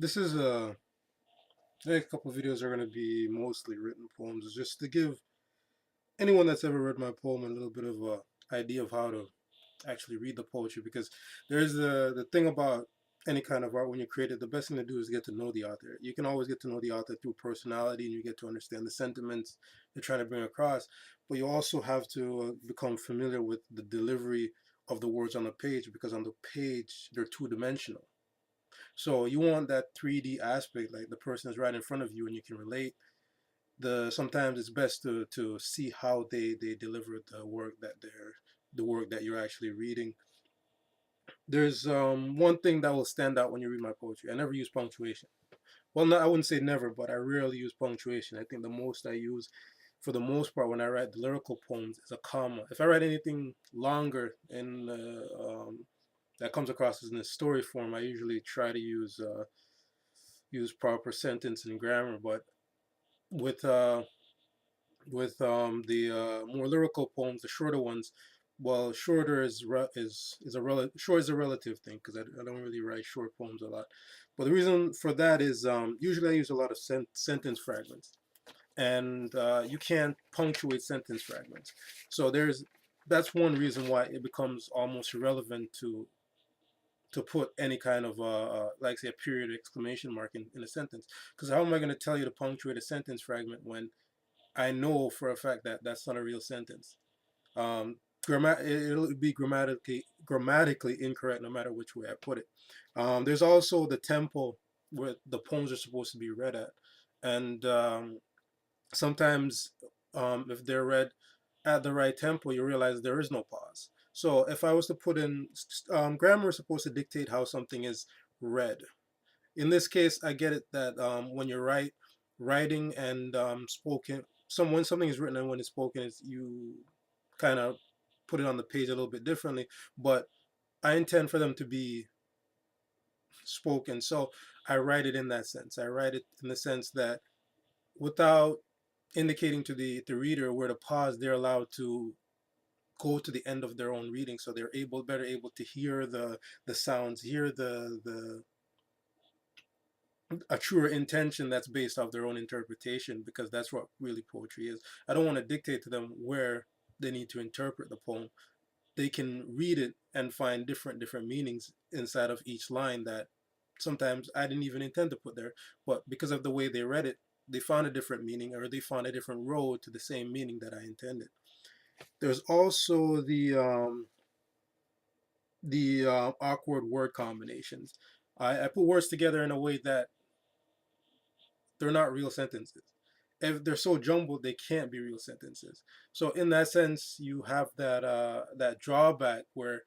This is the next couple of videos are going to be mostly written poems, just to give anyone that's ever read my poem a little bit of a idea of how to actually read the poetry. Because there's the thing about any kind of art when you create it, the best thing to do is get to know the author. You can always get to know the author through personality, and you get to understand the sentiments they're trying to bring across. But you also have to become familiar with the delivery of the words on the page, because on the page they're two-dimensional. So you want that 3D aspect, like the person is right in front of you and you can relate. Sometimes it's best to see how they deliver the work that you're actually reading. There's one thing that will stand out when you read my poetry. I never use punctuation. Well, no, I wouldn't say never, but I rarely use punctuation. I think the most I use, for the most part, when I write the lyrical poems, is a comma. If I write anything longer in that comes across as in a story form, I usually try to use proper sentence and grammar. But with uh, the more lyrical poems, the shorter ones, well, shorter short is a relative thing, because I don't really write short poems a lot. But the reason for that is usually I use a lot of sentence fragments, and you can't punctuate sentence fragments. So that's one reason why it becomes almost irrelevant to put any kind of like say a period exclamation mark in a sentence, because how am I going to tell you to punctuate a sentence fragment when I know for a fact that that's not a real sentence? It'll be grammatically incorrect no matter which way I put it. There's also the tempo where the poems are supposed to be read at, and sometimes if they're read at the right tempo, you realize there is no pause. So if I was to put in grammar is supposed to dictate how something is read. In this case, I get it that when you're writing and spoken, when something is written and when it's spoken, is you kind of put it on the page a little bit differently. But I intend for them to be spoken, so I write it in that sense. I write it in the sense that without indicating to the reader where to pause, they're allowed to go to the end of their own reading, so they're better able to hear the sounds, hear the a truer intention that's based off their own interpretation, because that's what really poetry is. I don't want to dictate to them where they need to interpret the poem. They can read it and find different meanings inside of each line that sometimes I didn't even intend to put there, but because of the way they read it, they found a different meaning, or they found a different road to the same meaning that I intended. There's also the awkward word combinations. I put words together in a way that they're not real sentences. If they're so jumbled, they can't be real sentences. So in that sense, you have that drawback where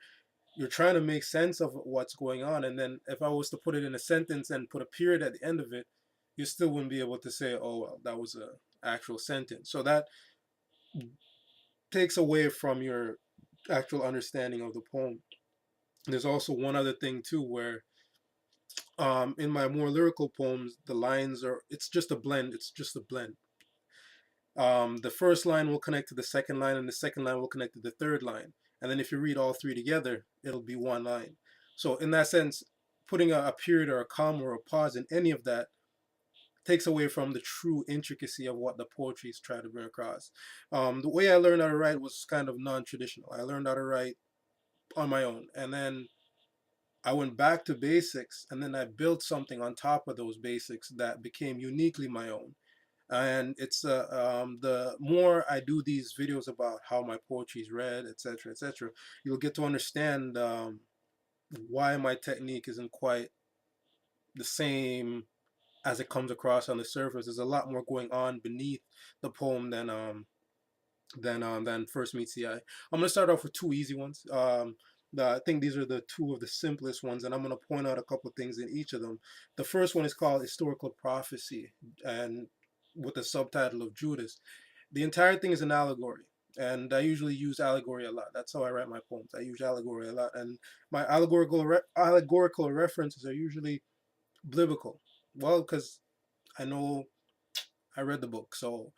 you're trying to make sense of what's going on, and then if I was to put it in a sentence and put a period at the end of it, you still wouldn't be able to say, "Oh well, that was a actual sentence." So that takes away from your actual understanding of the poem. There's also one other thing too, where in my more lyrical poems, the lines are it's just a blend. It's just a blend. The first line will connect to the second line, and the second line will connect to the third line. And then if you read all three together, it'll be one line. So in that sense, putting a period or a comma or a pause in any of that takes away from the true intricacy of what the poetry is trying to bring across. The way I learned how to write was kind of non-traditional. I learned how to write on my own, and then I went back to basics, and then I built something on top of those basics that became uniquely my own. And it's the more I do these videos about how my poetry is read, etc., etc., you'll get to understand why my technique isn't quite the same as it comes across on the surface. There's a lot more going on beneath the poem than first meets the eye. I'm gonna start off with two easy ones. I think these are the two of the simplest ones, and I'm gonna point out a couple of things in each of them. The first one is called Historical Prophecy, and with the subtitle of Judas. The entire thing is an allegory, and I usually use allegory a lot. That's how I write my poems. I use allegory a lot, and my allegorical references are usually biblical. Well, because I know I read the book, so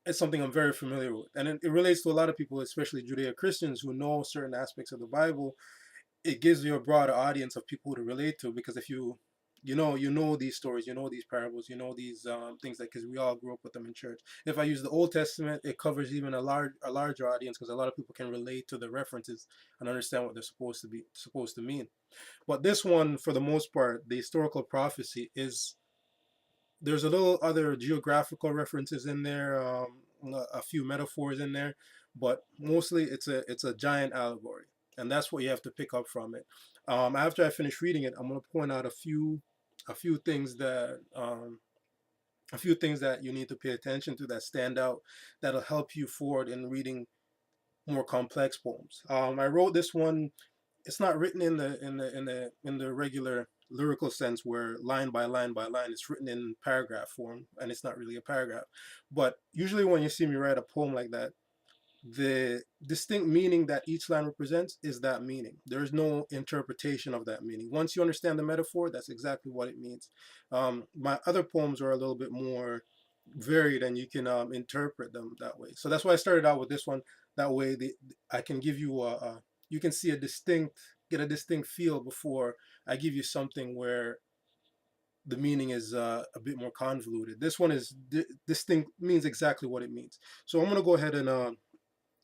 it's something I'm very familiar with, and it relates to a lot of people, especially Judeo Christians who know certain aspects of the Bible. It gives you a broader audience of people to relate to, because if you you know these stories, you know these parables, you know these things, like, because we all grew up with them in church. If I use the Old Testament, it covers even a larger audience, because a lot of people can relate to the references and understand what they're supposed to mean. But this one, for the most part, the historical prophecy is, there's a little other geographical references in there, a few metaphors in there, but mostly it's a giant allegory, and that's what you have to pick up from it. After I finish reading it, I'm going to point out a few things that you need to pay attention to, that stand out, that'll help you forward in reading more complex poems. I wrote this one. It's not written in the regular lyrical sense, where line by line by line. It's written in paragraph form, and it's not really a paragraph. But usually when you see me write a poem like that, the distinct meaning that each line represents is that meaning. There's no interpretation of that meaning. Once you understand the metaphor, that's exactly what it means. My other poems are a little bit more varied, and you can interpret them that way. So that's why I started out with this one. That way, I can give you you can see get a distinct feel before I give you something where the meaning is a bit more convoluted. This one is distinct, means exactly what it means. So I'm gonna go ahead and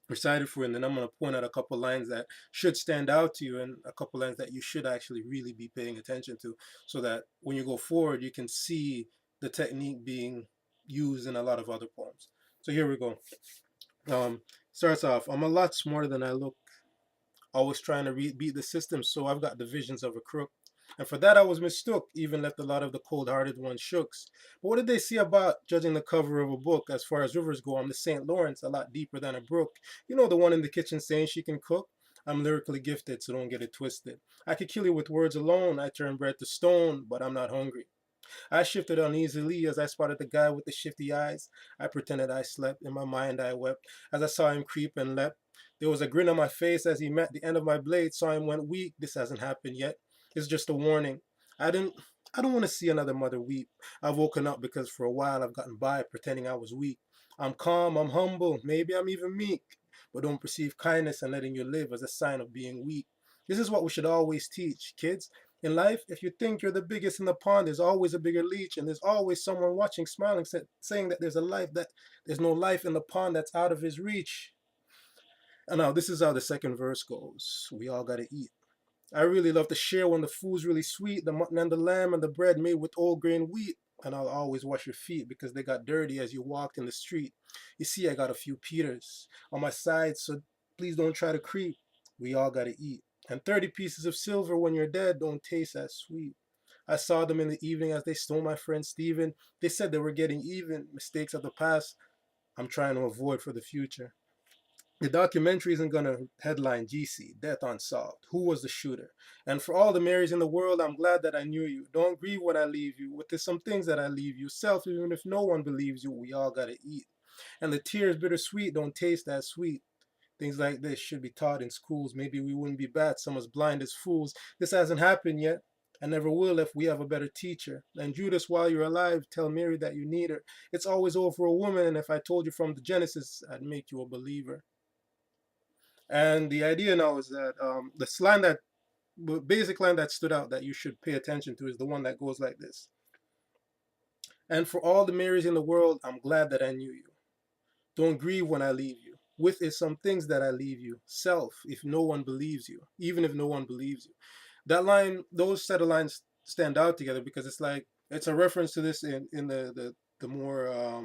recite it for you, and then I'm going to point out a couple lines that should stand out to you, and a couple lines that you should actually really be paying attention to, so that when you go forward, you can see the technique being used in a lot of other poems. So here we go. Starts off, I'm a lot smarter than I look, always trying to beat the system, so I've got the visions of a crook. And for that I was mistook, even left a lot of the cold-hearted ones shooks. But what did they see about judging the cover of a book? As far as rivers go, I'm the St. Lawrence, a lot deeper than a brook. You know, the one in the kitchen saying she can cook? I'm lyrically gifted, so don't get it twisted. I could kill you with words alone. I turn bread to stone, but I'm not hungry. I shifted uneasily as I spotted the guy with the shifty eyes. I pretended I slept. In my mind I wept as I saw him creep and leapt. There was a grin on my face as he met the end of my blade. Saw him went weak. This hasn't happened yet. It's just a warning. I didn't I don't want to see another mother weep. I've woken up because for a while I've gotten by pretending I was weak. I'm calm, I'm humble, maybe I'm even meek. But don't perceive kindness and letting you live as a sign of being weak. This is what we should always teach, kids. In life, if you think you're the biggest in the pond, there's always a bigger leech, and there's always someone watching, smiling, saying that there's no life in the pond that's out of his reach. And now this is how the second verse goes. We all gotta eat. I really love to share when the food's really sweet, the mutton and the lamb and the bread made with old grain wheat. And I'll always wash your feet because they got dirty as you walked in the street. You see, I got a few Peters on my side, so please don't try to creep. We all gotta eat. And 30 pieces of silver when you're dead don't taste as sweet. I saw them in the evening as they stole my friend Steven. They said they were getting even. Mistakes of the past I'm trying to avoid for the future. The documentary isn't gonna headline GC, Death Unsolved. Who was the shooter? And for all the Marys in the world, I'm glad that I knew you. Don't grieve when I leave you. With there's some things that I leave you. Self, even if no one believes you, we all gotta eat. And the tears bittersweet don't taste as sweet. Things like this should be taught in schools. Maybe we wouldn't be bad, some as blind as fools. This hasn't happened yet, and never will if we have a better teacher. And Judas, while you're alive, tell Mary that you need her. It's always over a woman, and if I told you from the Genesis, I'd make you a believer. And the idea now is that the basic line that stood out that you should pay attention to is the one that goes like this. And for all the Marys in the world, I'm glad that I knew you. Don't grieve when I leave you. With is some things that I leave you. Self, if no one believes you, even if no one believes you. That line, those set of lines stand out together because it's a reference to this in the more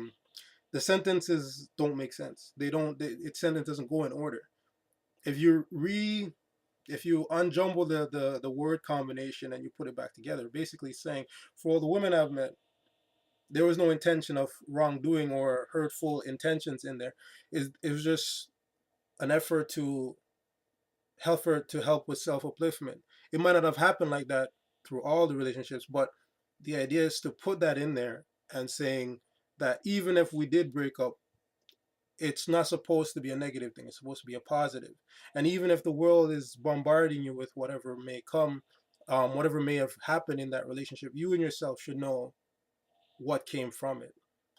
the sentences don't make sense. Its sentence doesn't go in order. If you unjumble the word combination and you put it back together, basically saying, for all the women I've met, there was no intention of wrongdoing or hurtful intentions in there. It was just an effort to help with self-upliftment. It might not have happened like that through all the relationships, but the idea is to put that in there and saying that even if we did break up, it's not supposed to be a negative thing. It's supposed to be a positive. And even if the world is bombarding you with whatever may come, whatever may have happened in that relationship, you and yourself should know what came from it.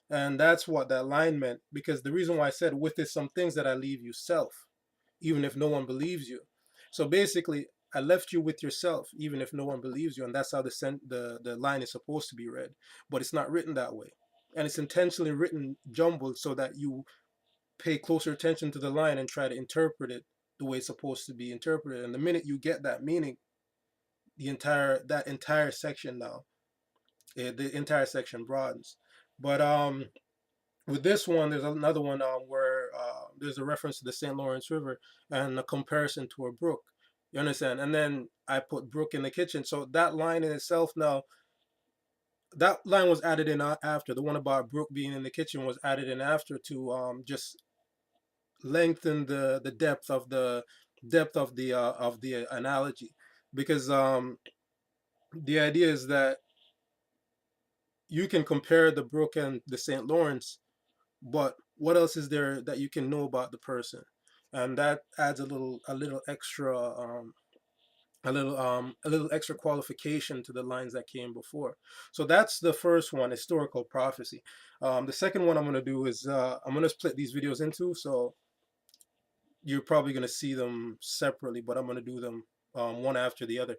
And that's what that line meant. Because the reason why I said, with this, some things that I leave you self, even if no one believes you. So basically, I left you with yourself, even if no one believes you. And that's how the line is supposed to be read. But it's not written that way. And it's intentionally written jumbled so that you pay closer attention to the line and try to interpret it the way it's supposed to be interpreted. And the minute you get that meaning, that entire section now, the entire section broadens. But with this one, there's another one where there's a reference to the St. Lawrence River and a comparison to a brook. You understand? And then I put brook in the kitchen. So that line in itself now, that line was added in after. The one about brook being in the kitchen was added in after to just lengthen the depth of the analogy, because the idea is that you can compare the brook and the St. Lawrence, but what else is there that you can know about the person? And that adds a little extra a little extra qualification to the lines that came before. So that's the first one, historical prophecy. The second one I'm going to do is I'm going to split these videos into, so you're probably going to see them separately, but I'm going to do them one after the other.